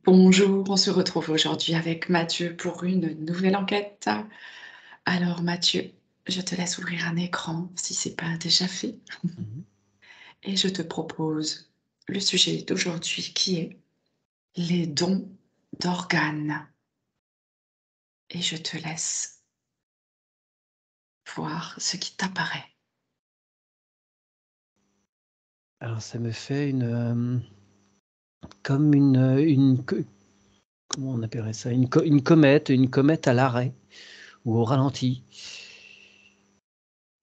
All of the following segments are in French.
Bonjour, on se retrouve aujourd'hui avec Mathieu pour une nouvelle enquête. Alors Mathieu, je te laisse ouvrir un écran si c'est pas déjà fait Mhm. et je te propose le sujet d'aujourd'hui qui est les dons d'organes. Et je te laisse voir ce qui t'apparaît. Alors ça me fait comme comment on appellerait ça? Une comète à l'arrêt ou au ralenti.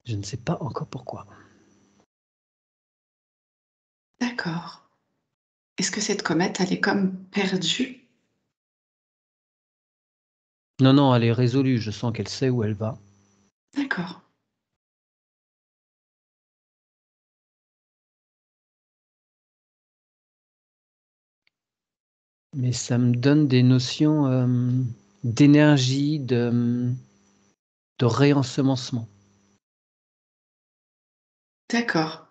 Je ne sais pas encore pourquoi. D'accord. Est-ce que cette comète, elle est comme perdue? Non, non, elle est résolue, je sens qu'elle sait où elle va. D'accord. Mais ça me donne des notions, d'énergie, de réensemencement. D'accord.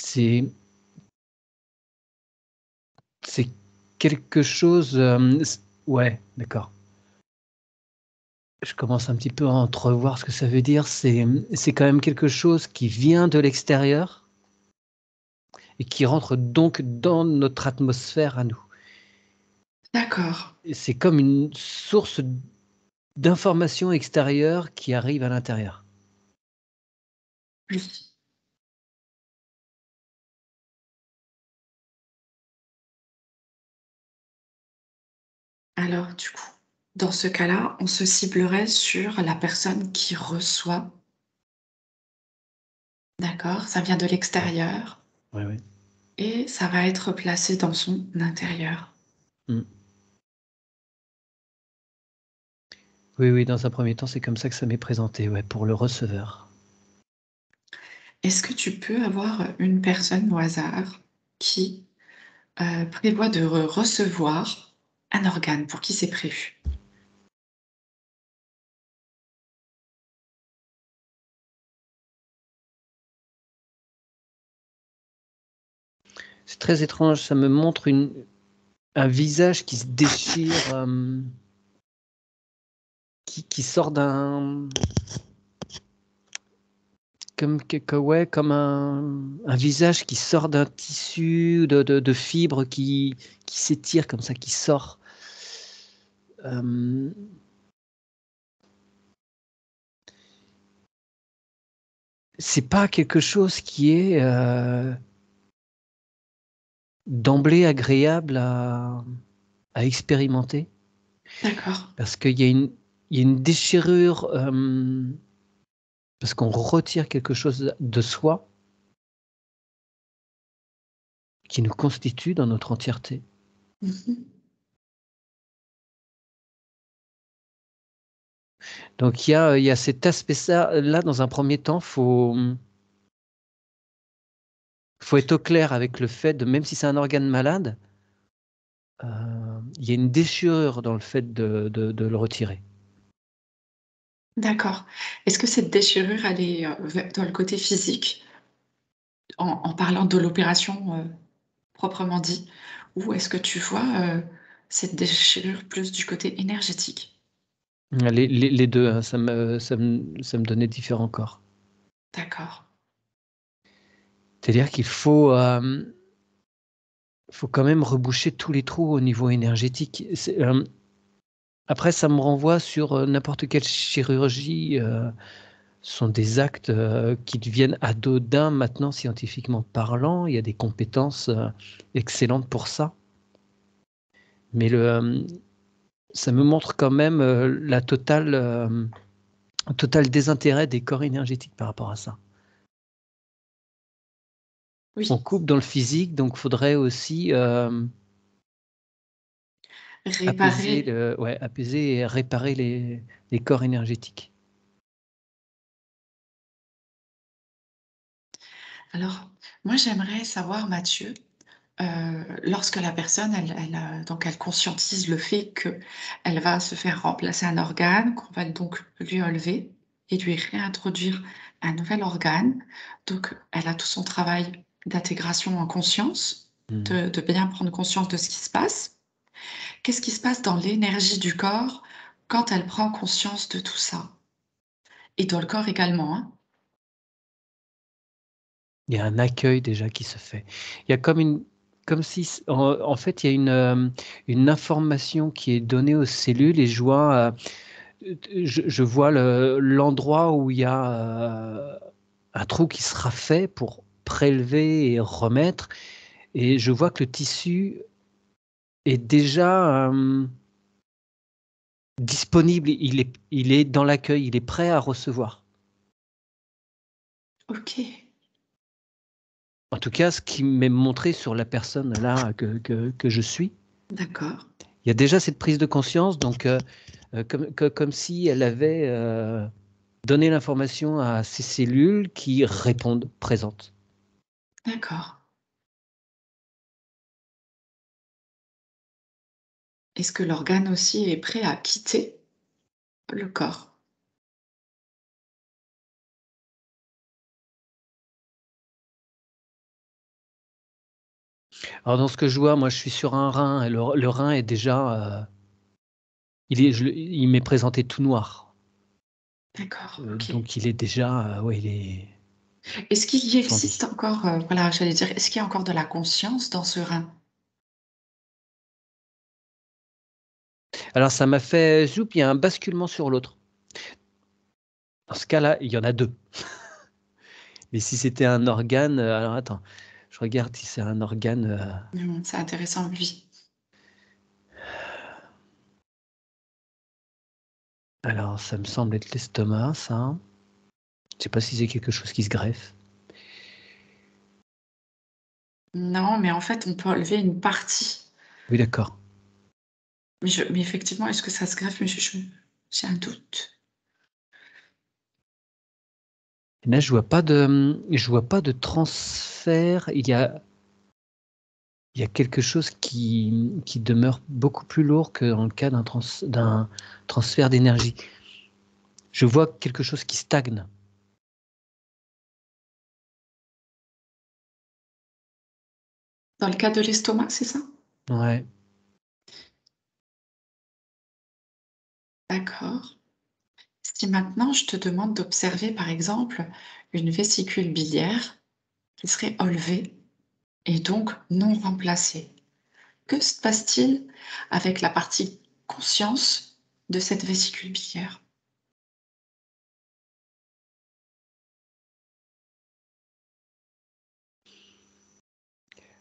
C'est c'est quelque chose, ouais, d'accord. Je commence un petit peu à entrevoir ce que ça veut dire. C'est quand même quelque chose qui vient de l'extérieur et qui rentre donc dans notre atmosphère à nous. D'accord. Et c'est comme une source d'information extérieure qui arrive à l'intérieur. Oui. Alors, du coup, dans ce cas-là, on se ciblerait sur la personne qui reçoit, d'accord? Ça vient de Ouais, l'extérieur ouais, ouais. et ça va être placé dans son intérieur. Mmh. Oui, oui, dans un premier temps, c'est comme ça que ça m'est présenté, ouais, pour le receveur. Est-ce que tu peux avoir une personne au hasard qui prévoit de recevoir un organe pour qui c'est prévu? C'est très étrange, ça me montre un visage qui se déchire, qui sort d'un comme un visage qui sort d'un tissu de fibres qui s'étire comme ça, qui sort. Hem, c'est pas quelque chose qui est, d'emblée agréable à expérimenter D'accord, parce qu'il y a une déchirure, parce qu'on retire quelque chose de soi qui nous constitue dans notre entièreté. mmh, Donc il y a cet aspect ça là dans un premier temps, faut être au clair avec le fait de même si c'est un organe malade, il y a une déchirure dans le fait de le retirer. d'accord. Est-ce que cette déchirure, elle est, dans le côté physique, en parlant de l'opération, proprement dit? Ou est-ce que tu vois, cette déchirure plus du côté énergétique? Les 2, hein, ça me donnait différents corps. D'accord. C'est-à-dire qu'il faut quand même reboucher tous les trous au niveau énergétique. Après ça me renvoie sur, n'importe quelle chirurgie, ce sont des actes, qui deviennent anodins maintenant scientifiquement parlant. Il y a des compétences, excellentes pour ça. Mais ça me montre quand même, un total désintérêt des corps énergétiques par rapport à ça. On Oui, coupe dans le physique, donc faudrait aussi, réparer. apaiser et réparer les corps énergétiques. Alors, moi, j'aimerais savoir, Mathieu, lorsque la personne, donc elle conscientise le fait qu'elle va se faire remplacer un organe, qu'on va donc lui enlever et lui réintroduire un nouvel organe. Donc, elle a tout son travail d'intégration en conscience, de bien prendre conscience de ce qui se passe. Qu'est-ce qui se passe dans l'énergie du corps quand elle prend conscience de tout ça? Et dans le corps également, hein? Il y a un accueil déjà qui se fait. Il y a comme si en fait, il y a une information qui est donnée aux cellules et je vois l'endroit où il y a, un trou qui sera fait pour prélever et remettre et je vois que le tissu est déjà, disponible. Il est dans l'accueil, il est prêt à recevoir. OK, En tout cas, ce qui m'est montré sur la personne là que je suis. d'accord. Il y a déjà cette prise de conscience, donc comme si elle avait, donné l'information à ces cellules qui répondent présentes. D'accord. Est-ce que l'organe aussi est prêt à quitter le corps? Alors dans ce que je vois, moi je suis sur un rein et le rein est déjà, il m'est présenté tout noir, D'accord, OK. donc il est déjà, ouais, il est Est-ce qu'il y existe fondi. encore, voilà, j'allais dire, est-ce qu'il y a encore de la conscience dans ce rein? Alors ça m'a fait zoup, il y a un basculement sur l'autre. Dans ce cas-là, il y en a 2. Mais si c'était un organe, alors attends, je regarde si c'est un organe, C'est intéressant, oui. alors ça me semble être l'estomac ça. Je sais pas si c'est quelque chose qui se greffe. Non, mais en fait, on peut enlever une partie. Oui, d'accord. Mais effectivement, est-ce que ça se greffe? Mais j'ai un doute. Et là, je vois pas de transfert. Il y a quelque chose qui demeure beaucoup plus lourd que dans le cas d'un transfert d'énergie. Je vois quelque chose qui stagne. Dans le cas de l'estomac, c'est ça? Ouais. D'accord. Si maintenant je te demande d'observer, par exemple, une vésicule biliaire qui serait enlevée et donc non remplacée, que se passe-t-il avec la partie conscience de cette vésicule biliaire?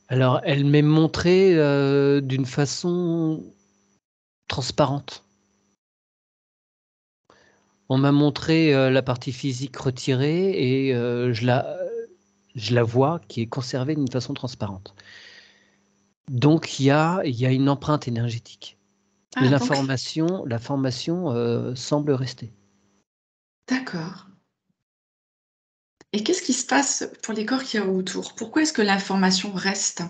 Alors, elle m'est montrée, d'une façon transparente. On m'a montré, la partie physique retirée et je la vois qui est conservée d'une façon transparente. Donc il y a une empreinte énergétique. Ah donc La formation, semble rester. d'accord. Et qu'est-ce qui se passe pour les corps qu'il y a autour? Pourquoi est-ce que l'information reste?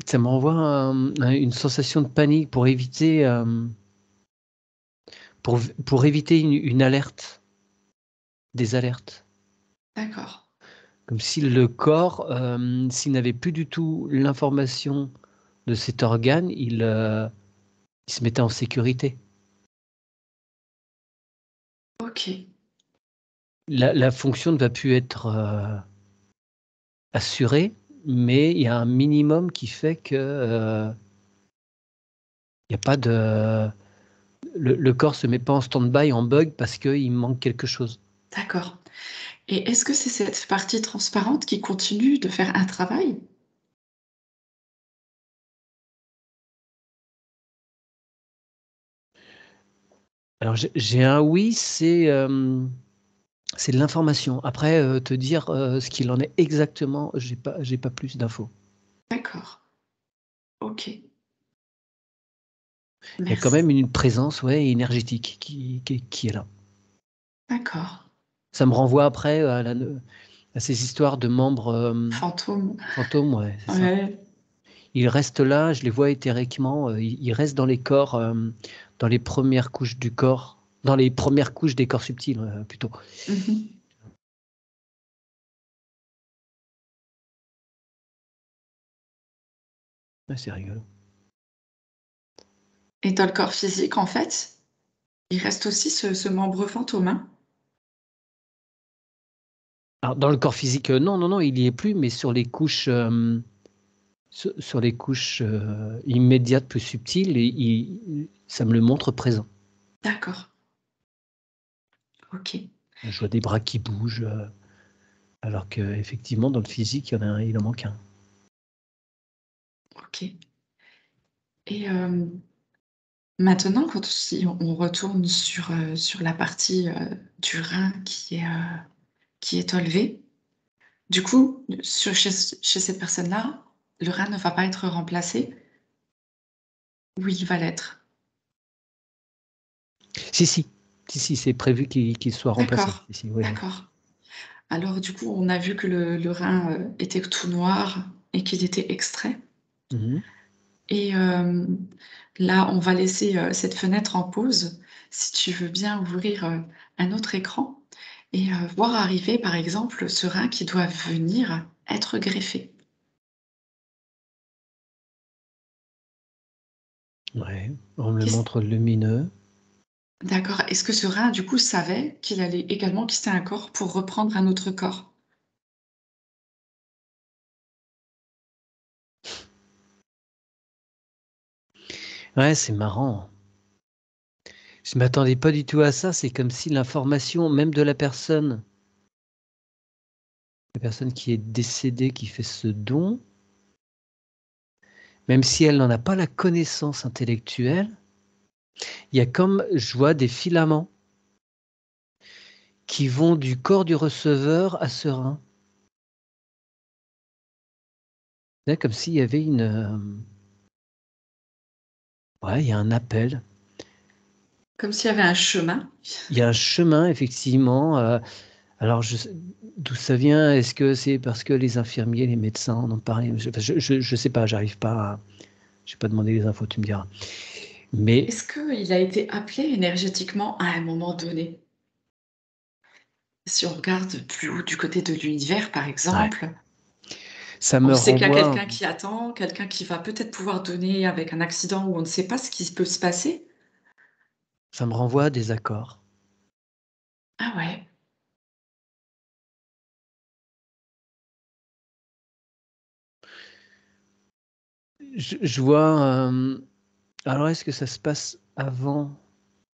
Ça m'envoie une sensation de panique pour éviter une alerte, des alertes. D'accord. Comme si le corps, s'il n'avait plus du tout l'information de cet organe, il se mettait en sécurité. OK. La fonction ne va plus être, assurée, mais il y a un minimum qui fait que, il y a pas de le corps se met pas en stand-by, en bug parce qu'il manque quelque chose. D'accord. Et est-ce que c'est cette partie transparente qui continue de faire un travail? Alors j'ai un oui, c'est de l'information. Après, te dire, ce qu'il en est exactement, j'ai pas plus d'infos. D'accord. Ok, Il y a quand merci. même une présence énergétique qui est là. D'accord. Ça me renvoie après à ces histoires de membres Fantôme. fantômes, c'est ça. Ouais. Ils restent là, je les vois éthériquement, ils restent dans les corps, dans les premières couches du corps, dans les premières couches des corps subtils plutôt. Mhm. Ouais, c'est rigolo. Et dans le corps physique, en fait, il reste aussi ce membre fantôme, hein. Alors, dans le corps physique, non, il y est plus, mais sur les couches, sur les couches immédiates plus subtiles, ça me le montre présent. D'accord. Ok. Je vois des bras qui bougent, alors qu'effectivement, dans le physique, il en manque un. Ok. Et maintenant, si on retourne sur la partie du rein qui est enlevée, du coup, chez cette personne-là, le rein ne va pas être remplacé ou il va l'être? Si, c'est prévu qu'il soit remplacé. D'accord, Oui. d'accord. Alors, du coup, on a vu que le rein était tout noir et qu'il était extrait. Mhm. Et là, on va laisser cette fenêtre en pause. Si tu veux bien ouvrir un autre écran et voir arriver, par exemple, ce rein qui doit venir être greffé. Ouais, on me le Qu'est-ce- montre lumineux. D'accord. Est-ce que ce rein, du coup, savait qu'il allait également quitter un corps pour reprendre un autre corps? Ouais, c'est marrant. Je m'attendais pas du tout à ça. C'est comme si l'information, même de la personne qui est décédée, qui fait ce don, même si elle n'en a pas la connaissance intellectuelle, il y a comme, je vois des filaments qui vont du corps du receveur à ce rein. C'est comme s'il y avait il y a un appel. Comme s'il y avait un chemin. Il y a un chemin, effectivement. Alors, d'où ça vient? Est-ce que c'est parce que les infirmiers, les médecins en ont parlé? Je sais pas, j'arrive pas à... Je n'ai pas demandé les infos, tu me diras. Mais Est-ce qu'il a été appelé énergétiquement à un moment donné? Si on regarde plus haut du côté de l'univers, par ouais, exemple, ça on me sait qu'il y a renvoie, quelqu'un qui attend, quelqu'un qui va peut-être pouvoir donner avec un accident où on ne sait pas ce qui peut se passer. ça me renvoie à des accords. Ah ouais, Je vois. Alors, est-ce que ça se passe avant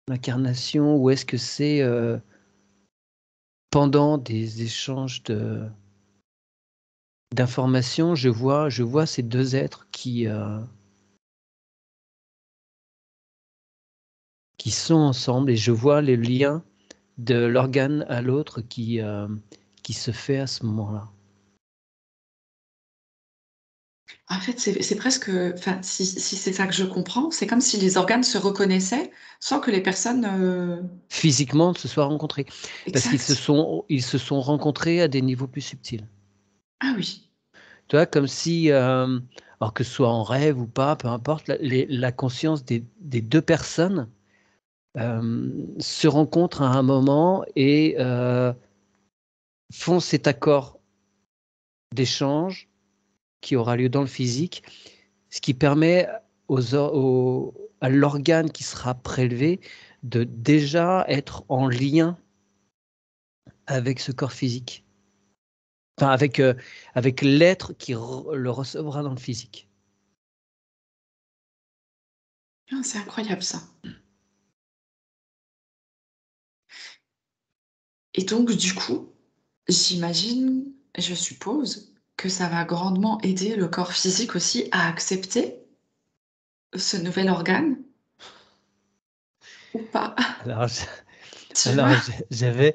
l'incarnation ou est-ce que c'est pendant des échanges d'informations? Je vois ces deux êtres qui sont ensemble et je vois les liens de l'organe à l'autre qui se fait à ce moment-là. en fait, c'est presque, enfin, si c'est ça que je comprends, c'est comme si les organes se reconnaissaient sans que les personnes. Physiquement, se soient rencontrés. Parce Exact. ils se sont rencontrés à des niveaux plus subtils. Ah oui. Tu vois, comme si, alors que ce soit en rêve ou pas, peu importe, la conscience des deux personnes se rencontrent à un moment et font cet accord d'échange qui aura lieu dans le physique, ce qui permet à l'organe qui sera prélevé de déjà être en lien avec ce corps physique. Enfin, avec l'être qui le recevra dans le physique. Ah, c'est incroyable ça. Et donc, du coup, j'imagine, je suppose, que ça va grandement aider le corps physique aussi à accepter ce nouvel organe ou pas. Alors, Tu vois? j'avais,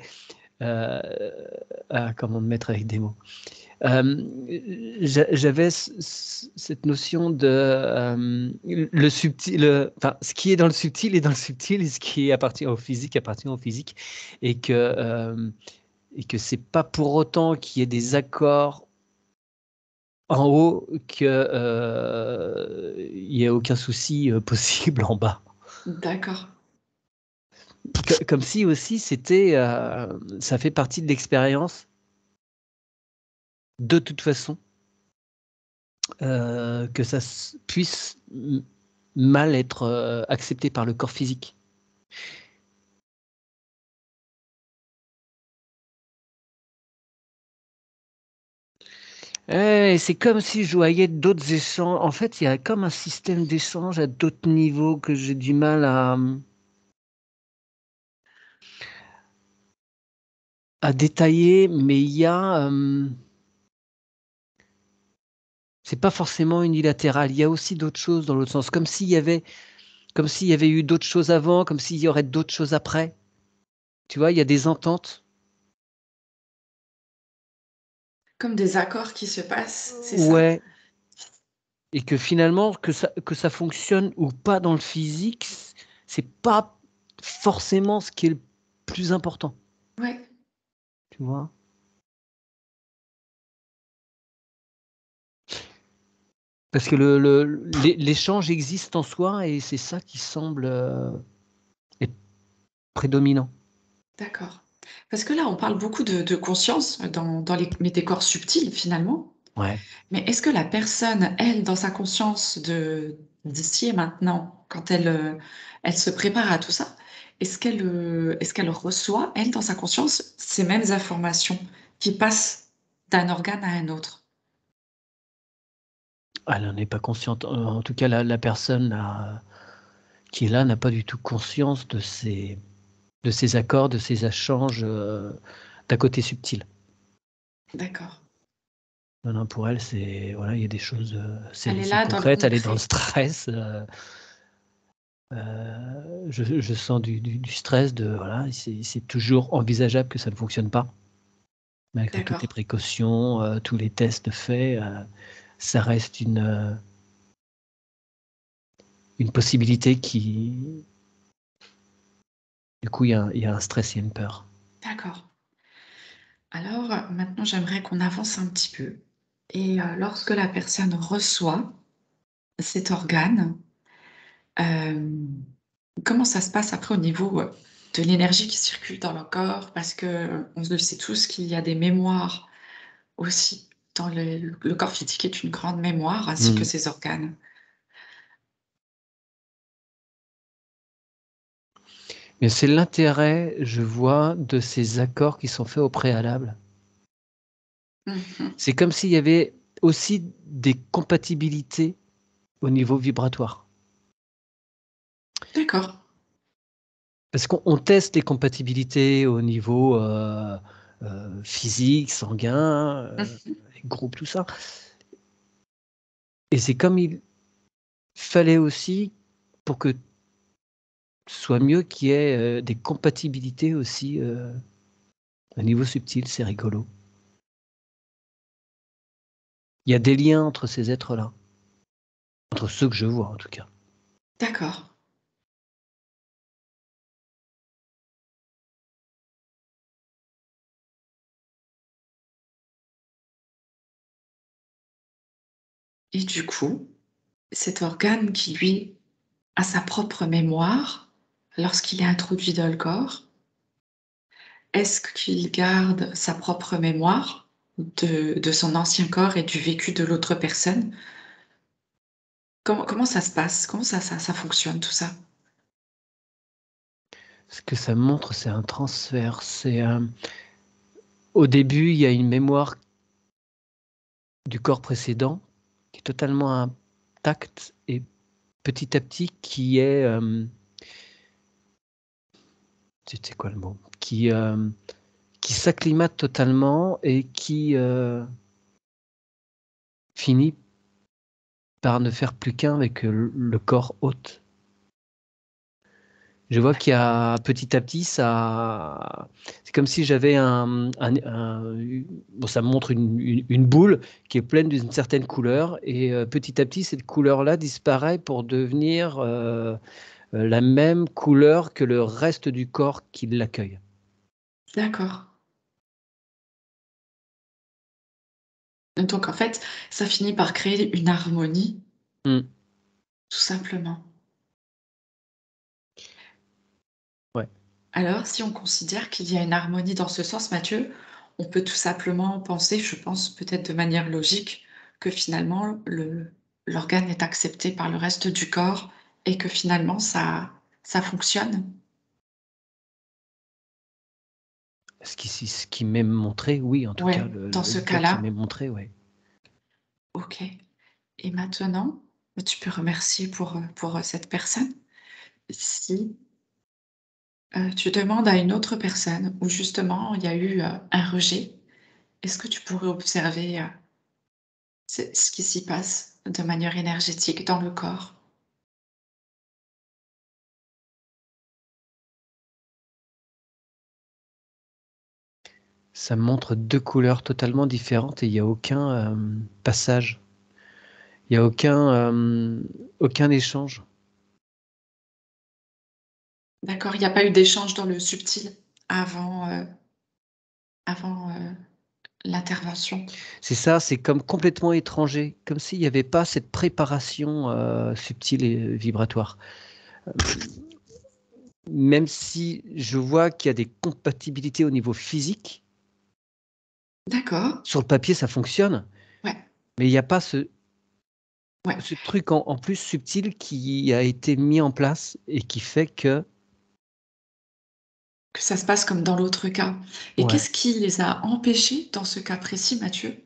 comment me mettre avec des mots. J'avais cette notion de le subtil, enfin, ce qui est dans le subtil est dans le subtil, et ce qui appartient au physique appartient au physique, et que c'est pas pour autant qu'il y ait des accords en haut que il y ait aucun souci possible en bas. D'accord. Comme si aussi c'était, ça fait partie de l'expérience, de toute façon, que ça puisse mal être accepté par le corps physique. C'est comme si je voyais d'autres échanges. En fait, il y a comme un système d'échange à d'autres niveaux que j'ai du mal à détailler, mais il y a... c'est pas forcément unilatéral. Il y a aussi d'autres choses dans l'autre sens, comme s'il y avait eu d'autres choses avant, comme s'il y aurait d'autres choses après. Tu vois, il y a des ententes. Comme des accords qui se passent, c'est ça? Ouais. Et que finalement, que ça fonctionne ou pas dans le physique, c'est pas forcément ce qui est le plus important. Ouais. Tu vois? Parce que l'échange existe en soi, et c'est ça qui semble être prédominant. D'accord. Parce que là, on parle beaucoup de conscience dans mais des corps subtils, finalement. Ouais. Mais est-ce que la personne, elle, dans sa conscience d'ici et maintenant, quand elle se prépare à tout ça, est-ce qu'elle reçoit, elle, dans sa conscience, ces mêmes informations qui passent d'un organe à un autre? Elle n'en est pas consciente. En tout cas, la personne qui est là n'a pas du tout conscience de ces accords, de ces échanges d'un côté subtil. D'accord. Non, non, pour elle, c'est voilà, il y a des choses, Elle est c'est là dans le concrète, elle est dans le concret. stress. Je sens du stress de voilà, c'est toujours envisageable que ça ne fonctionne pas. Malgré toutes les D'accord. précautions, tous les tests faits, ça reste une possibilité qui du coup, il y a un stress, il y a une peur. D'accord. Alors, maintenant, j'aimerais qu'on avance un petit peu. Et lorsque la personne reçoit cet organe, comment ça se passe après au niveau de l'énergie qui circule dans le corps? Parce que on le sait tous qu'il y a des mémoires aussi dans le corps physique est une grande mémoire ainsi que Mmh. ses organes. Mais c'est l'intérêt, je vois, de ces accords qui sont faits au préalable. Mmh. C'est comme s'il y avait aussi des compatibilités au niveau vibratoire. D'accord. Parce qu'on teste les compatibilités au niveau, physique, sanguin, Mmh. groupe, tout ça, et c'est comme il fallait aussi, pour que ce soit mieux, qu'il y ait, des compatibilités aussi, au niveau subtil, c'est rigolo. Il y a des liens entre ces êtres-là, entre ceux que je vois en tout cas. D'accord. Et du coup, cet organe qui, lui, a sa propre mémoire lorsqu'il est introduit dans le corps, est-ce qu'il garde sa propre mémoire de son ancien corps et du vécu de l'autre personne? Comment ça se passe? Comment ça fonctionne tout ça? Ce que ça montre, c'est un transfert, au début, il y a une mémoire du corps précédent qui est totalement intacte, et petit à petit qui est, c'était quoi le mot? Qui s'acclimate totalement et qui, finit par ne faire plus qu'un avec, le corps hôte. Je vois qu'il y a petit à petit, ça, c'est comme si j'avais bon, ça me montre une boule qui est pleine d'une certaine couleur et petit à petit, cette couleur-là disparaît pour devenir la même couleur que le reste du corps qui l'accueille. D'accord. Donc en fait, ça finit par créer une harmonie, Mm. tout simplement. Ouais. Alors, si on considère qu'il y a une harmonie dans ce sens, Mathieu, on peut tout simplement penser, je pense peut-être de manière logique, que finalement l'organe est accepté par le reste du corps et que finalement ça fonctionne. Ce qui m'est montré, oui, en tout cas, Ouais, le dans ce l'exemple qui cas-là, m'est montré, ouais. ok. Et maintenant, tu peux remercier pour cette personne. Si tu demandes à une autre personne où justement il y a eu un rejet, est-ce que tu pourrais observer ce qui s'y passe de manière énergétique dans le corps? Ça me montre 2 couleurs totalement différentes et il y a aucun, passage. Il y a aucun échange. D'accord, il n'y a pas eu d'échange dans le subtil avant, avant l'intervention? C'est ça, c'est comme complètement étranger, comme s'il n'y avait pas cette préparation, subtile et vibratoire. Même si je vois qu'il y a des compatibilités au niveau physique, D'accord, sur le papier ça fonctionne, ouais, mais il n'y a pas ce ouais, ce truc en plus subtil qui a été mis en place et qui fait que que ça se passe comme dans l'autre cas. Et ouais. qu'est-ce qui les a empêchés dans ce cas précis, Mathieu?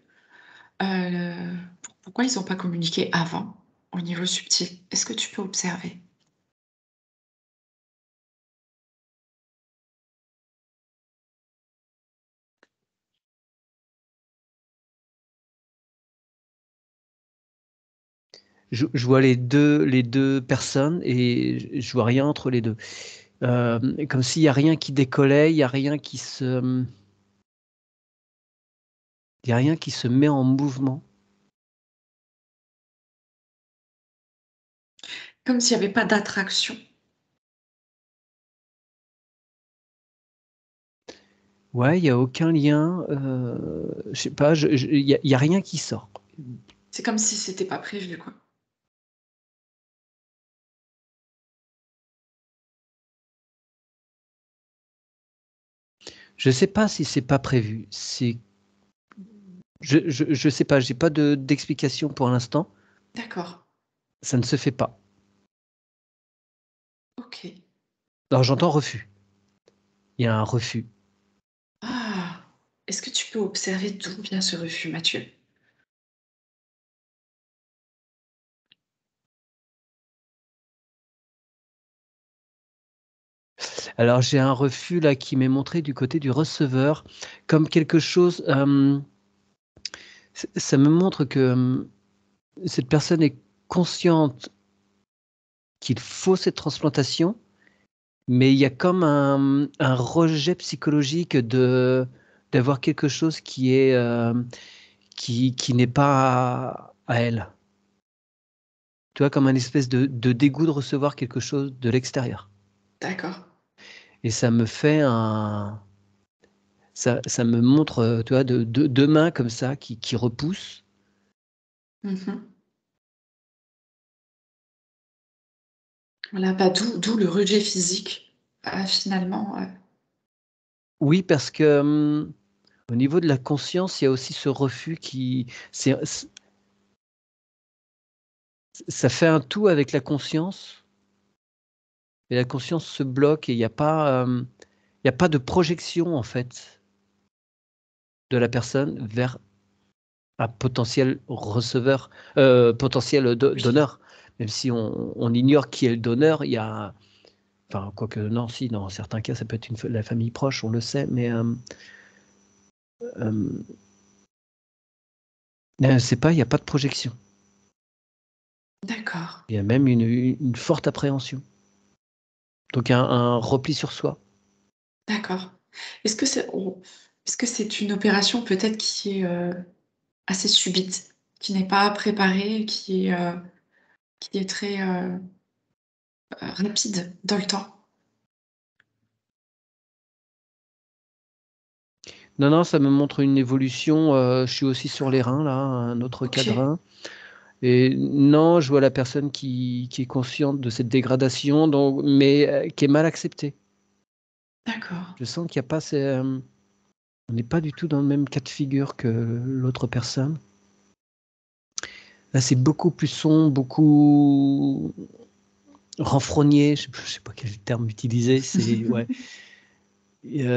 Pourquoi ils ont pas communiqué avant, au niveau subtil? Est-ce que tu peux observer? Je vois les 2 personnes et je vois rien entre les 2. Comme s'il y a rien qui décollait, il y a rien qui se il y a rien qui se met en mouvement. Comme s'il y avait pas d'attraction. Ouais, il y a aucun lien, je sais pas, je il y a rien qui sort. C'est comme si c'était pas prévu, quoi. Je sais pas si c'est pas prévu, c'est je sais pas, j'ai pas d'explication pour l'instant, D'accord, ça ne se fait pas. OK. Alors j'entends refus, il y a un refus. Ah! Est-ce que tu peux observer d'où vient ce refus, Mathieu? Alors j'ai un refus là qui m'est montré du côté du receveur comme quelque chose, ça me montre que, cette personne est consciente qu'il faut cette transplantation, mais il y a comme un rejet psychologique d'avoir quelque chose qui est, qui n'est pas à elle. Tu vois? Comme un espèce de dégoût de recevoir quelque chose de l'extérieur D'accord. et ça me fait un ça me montre, tu vois, de 2 mains comme ça qui repoussent. Mmh. Voilà, bah, d'où le rejet physique, finalement, Oui, parce que, au niveau de la conscience, il y a aussi ce refus qui ça fait un tout avec la conscience et la conscience se bloque et il y a pas de projection, en fait, de la personne vers un potentiel receveur, potentiel oui. donneur. Même si on ignore qui est le donneur, il y a enfin, quoique non, si, dans certains cas, ça peut être la famille proche, on le sait, mais hem, c'est pas il y a pas de projection. D'accord. Il y a même une forte appréhension Donc un repli sur soi. D'accord. Est-ce que c'est une opération peut-être qui est assez subite, qui n'est pas préparée, qui est très rapide dans le temps? Non, non, ça me montre une évolution. Je suis aussi sur les reins, là, un autre cas de Ok, rein. Et non, je vois la personne qui est consciente de cette dégradation, donc, mais qui est mal acceptée. d'accord. Je sens qu'il n'y a pas. On n'est pas du tout dans le même cas de figure que l'autre personne. Là, c'est beaucoup plus sombre, beaucoup renfrogné. Je ne sais pas quel terme utiliser. C'est ouais,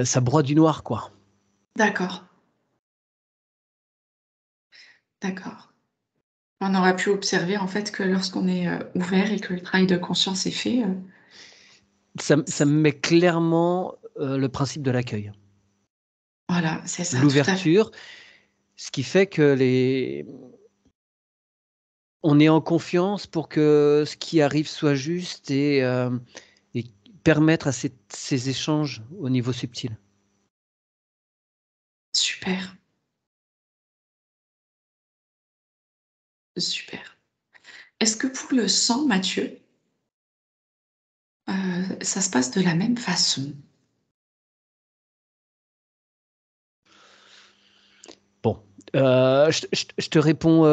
ça broie du noir, quoi. D'accord, d'accord. On aurait pu observer en fait que lorsqu'on est ouvert et que le travail de conscience est fait, Ça me met clairement le principe de l'accueil, voilà, c'est ça, tout à fait. l'ouverture, ce qui fait que on est en confiance pour que ce qui arrive soit juste et permettre à ces échanges au niveau subtil. Super, super. Est-ce que pour le sang, Mathieu, ça se passe de la même façon? Bon, je te réponds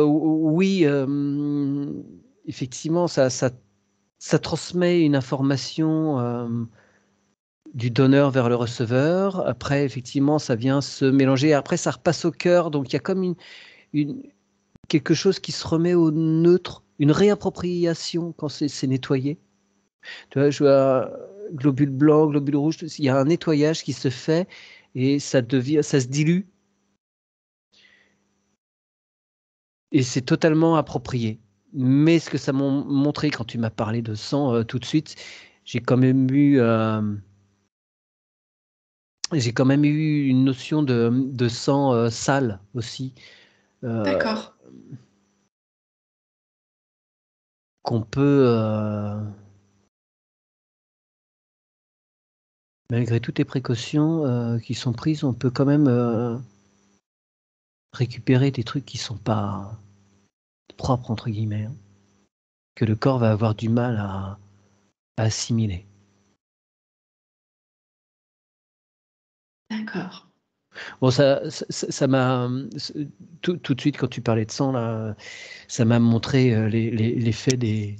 oui, effectivement, ça transmet une information du donneur vers le receveur. Après, effectivement, ça vient se mélanger. Après, ça repasse au cœur. Donc, il y a comme une, quelque chose qui se remet au neutre, une réappropriation quand c'est nettoyé. Tu vois, je vois globule blanc, globule rouge, il y a un nettoyage qui se fait et ça se dilue et c'est totalement approprié. Mais ce que ça m'a montré quand tu m'as parlé de sang tout de suite, j'ai quand même eu, j'ai quand même eu une notion de sang sale aussi, euh, D'accord, qu'on peut, malgré toutes les précautions qui sont prises, on peut quand même récupérer des trucs qui sont pas propres, entre guillemets, hein, que le corps va avoir du mal à assimiler. d'accord. Bon, ça m'a tout de suite quand tu parlais de sang là, ça m'a montré l'effet des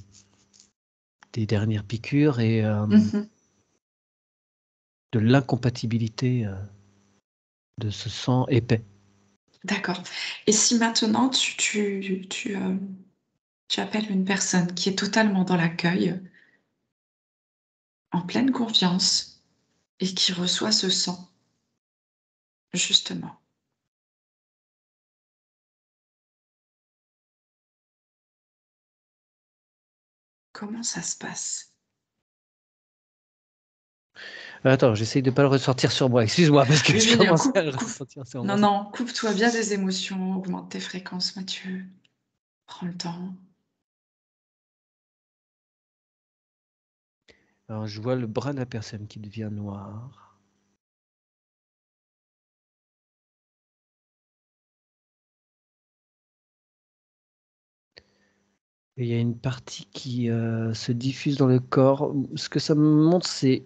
dernières piqûres et Mhm. de l'incompatibilité de ce sang épais. D'accord. Et si maintenant tu appelles une personne qui est totalement dans l'accueil, en pleine confiance, et qui reçoit ce sang, justement, comment ça se passe? Attends, j'essaye de pas le ressortir sur moi. Excuse-moi parce que Oui, je oui, commence à le ressentir sur moi. non, non, coupe-toi bien des émotions, augmente tes fréquences, Mathieu. Prends le temps. Alors je vois le bras de la personne qui devient noir. Et il y a une partie qui se diffuse dans le corps. Ce que ça me montre, c'est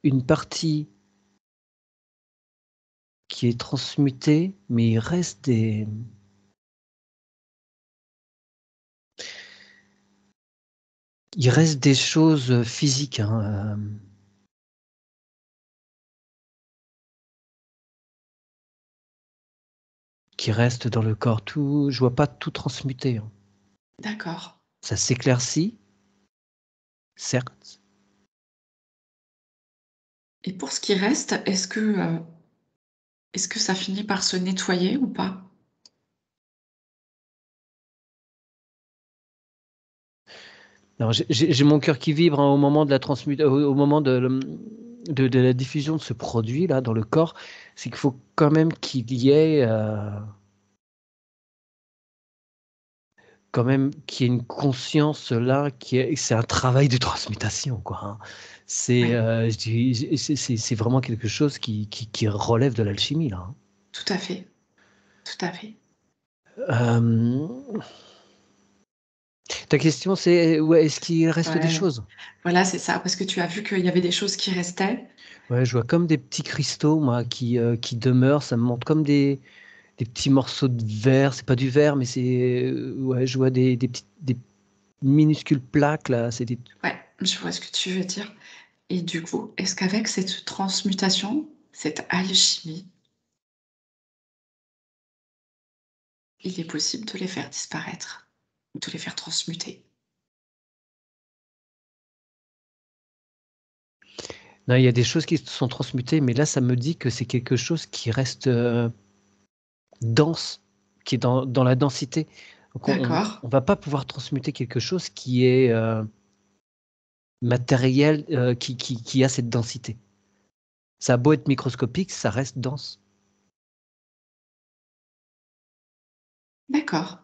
une partie qui est transmutée, mais il reste des choses physiques, hein, qui restent dans le corps. Tout, je vois pas tout transmuté, hein. D'accord. Ça s'éclaircit, certes. Et pour ce qui reste, est-ce que ça finit par se nettoyer ou pas? Alors, j'ai mon cœur qui vibre hein, au moment de la au moment de la diffusion de ce produit là dans le corps. C'est qu'il faut quand même qu'il y ait quand même qu'il y ait une conscience là, c'est un travail de transmutation, quoi. Hein. C'est, Oui, c'est vraiment quelque chose qui relève de l'alchimie, là. Hein. tout à fait. Tout à fait. Ta question, c'est ouais, est-ce qu'il reste des Ouais. choses? Voilà, c'est ça, parce que tu as vu qu'il y avait des choses qui restaient. Ouais, je vois comme des petits cristaux, moi, qui demeurent. Ça me montre comme des petits morceaux de verre. C'est pas du verre, mais c'est ouais, je vois des minuscules plaques là. C'est des Ouais, je vois ce que tu veux dire. Et du coup, est-ce qu'avec cette transmutation, cette alchimie, il est possible de les faire disparaître ou de les faire transmuter? non, il y a des choses qui sont transmutées, mais là, ça me dit que c'est quelque chose qui reste dense, qui est dans la densité. Donc D'accord, on va pas pouvoir transmuter quelque chose qui est matériel, qui a cette densité. Ça a beau être microscopique, ça reste dense. d'accord,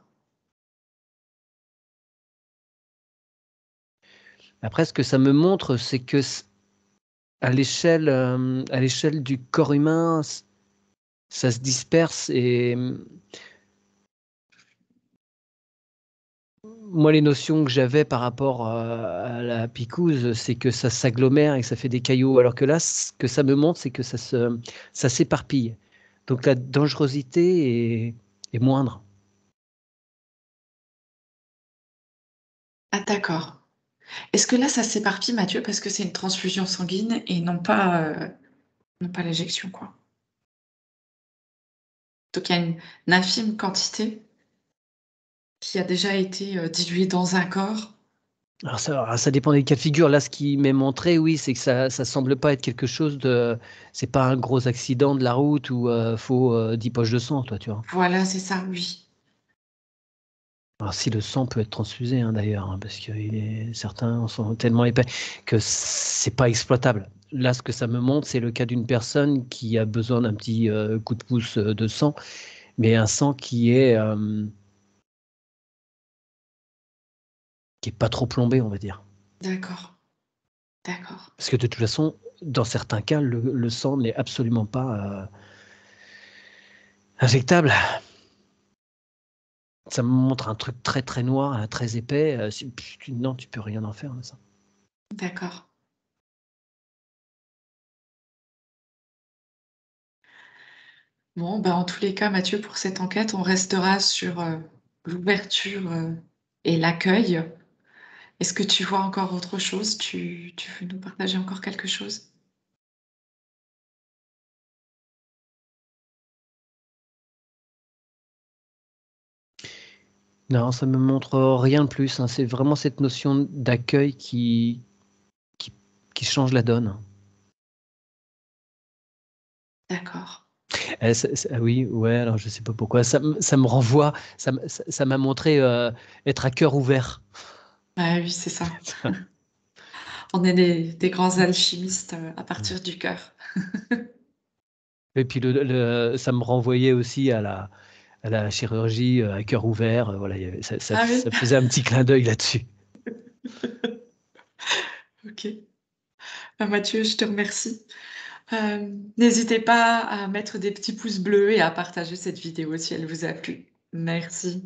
Après, ce que ça me montre, c'est que à l'échelle du corps humain, ça se disperse et moi, les notions que j'avais par rapport à la picouse, c'est que ça s'agglomère et que ça fait des cailloux, alors que là, ce que ça me montre, c'est que ça s'éparpille. Donc la dangerosité est moindre. ah d'accord. Est-ce que là, ça s'éparpille, Mathieu, parce que c'est une transfusion sanguine et non pas l'éjection, quoi? Donc il y a une infime quantité qui a déjà été, diluée dans un corps. Alors ça dépend des cas de figure. Là, ce qui m'est montré, oui, c'est que ça semble pas être quelque chose de. C'est pas un gros accident de la route où faut 10 poches de sang, toi, tu vois. Voilà, c'est ça, oui. Alors si le sang peut être transfusé, hein, d'ailleurs, hein, parce que certains sont tellement épais que c'est pas exploitable. Là, ce que ça me montre, c'est le cas d'une personne qui a besoin d'un petit coup de pouce de sang, mais un sang qui est pas trop plombé, on va dire. D'accord, d'accord. Parce que de toute façon, dans certains cas, le sang n'est absolument pas injectable. Ça me montre un truc très très noir, très épais. Non, tu peux rien en faire de ça. D'accord. Bon, bah, en tous les cas, Mathieu, pour cette enquête, on restera sur, l'ouverture, et l'accueil. Est-ce que tu vois encore autre chose? Tu veux nous partager encore quelque chose? Non, ça me montre rien de plus. Hein. C'est vraiment cette notion d'accueil qui, qui change la donne. D'accord. Ah oui, ouais, alors je sais pas pourquoi. Ça me renvoie, ça m'a montré être à cœur ouvert. Ah oui, c'est ça. On est des grands alchimistes, à partir du cœur. Et puis ça me renvoyait aussi à la chirurgie à cœur ouvert. Voilà, Ah oui? ça faisait un petit clin d'œil là-dessus. OK. Bah, Mathieu, je te remercie. N'hésitez pas à mettre des petits pouces bleus et à partager cette vidéo si elle vous a plu. Merci.